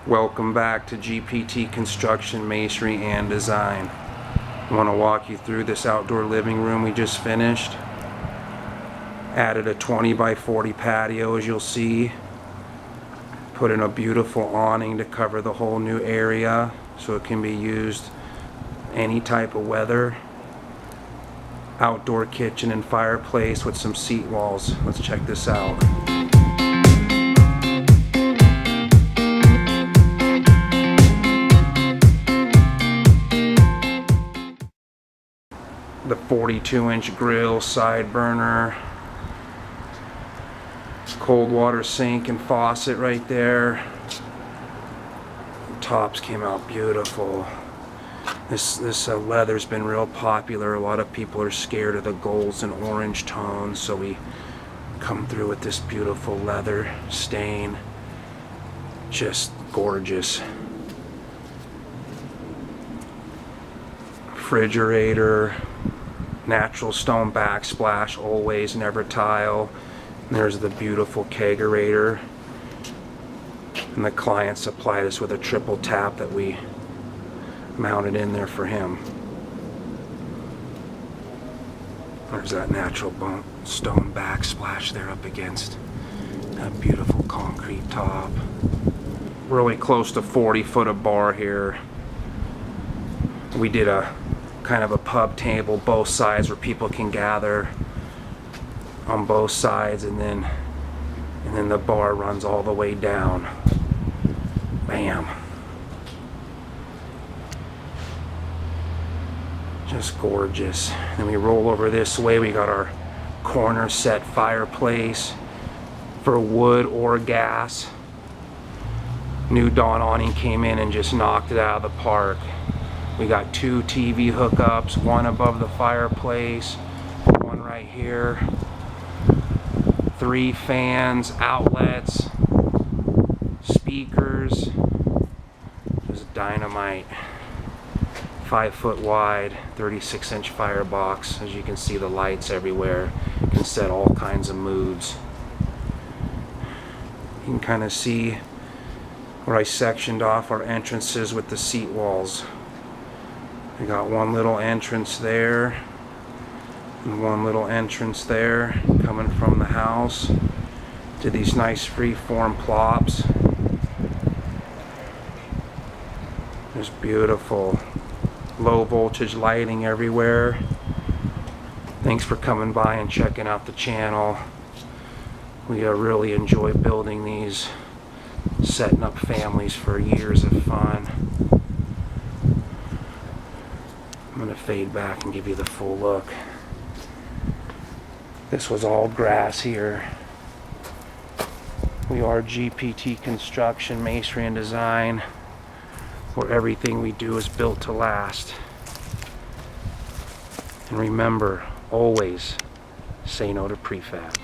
Welcome back to GPT Construction, Masonry and Design. I want to walk you through this outdoor living room we just finished. Added a 20 by 40 patio, as you'll see. Put in a beautiful awning to cover the whole new area so it can be used any type of weather. Outdoor kitchen and fireplace with some seat walls. Let's check this out. The 42-inch grill, side burner, cold water sink and faucet right there. The tops came out beautiful. This leather's been real popular. A lot of people are scared of the golds and orange tones, so we come through with this beautiful leather stain. Just gorgeous. Refrigerator. Natural stone backsplash, always, never tile. And there's the beautiful kegerator. And the client supplied us with a triple tap that we mounted in there for him. There's that natural stone backsplash there up against that beautiful concrete top. Really close to 40 foot of bar here. We did a kind of a pub table both sides where people can gather on both sides, and then the bar runs all the way down. Bam. Just gorgeous. Then we roll over this way. We got our corner set fireplace for wood or gas. New Dawn awning came in and just knocked it out of the park. We got 2 TV hookups, one above the fireplace, one right here, 3 fans, outlets, speakers, just dynamite. 5 foot wide, 36-inch firebox. As you can see, the lights everywhere. You can set all kinds of moods. You can kind of see where I sectioned off our entrances with the seat walls. We got one little entrance there and one little entrance there coming from the house to these nice free-form plops. There's beautiful low voltage lighting everywhere. Thanks for coming by and checking out the channel. We really enjoy building these, setting up families for years of fun. I'm going to fade back and give you the full look. This was all grass here. We are GPT Construction, Masonry and Design, where everything we do is built to last. And remember, always say no to prefab.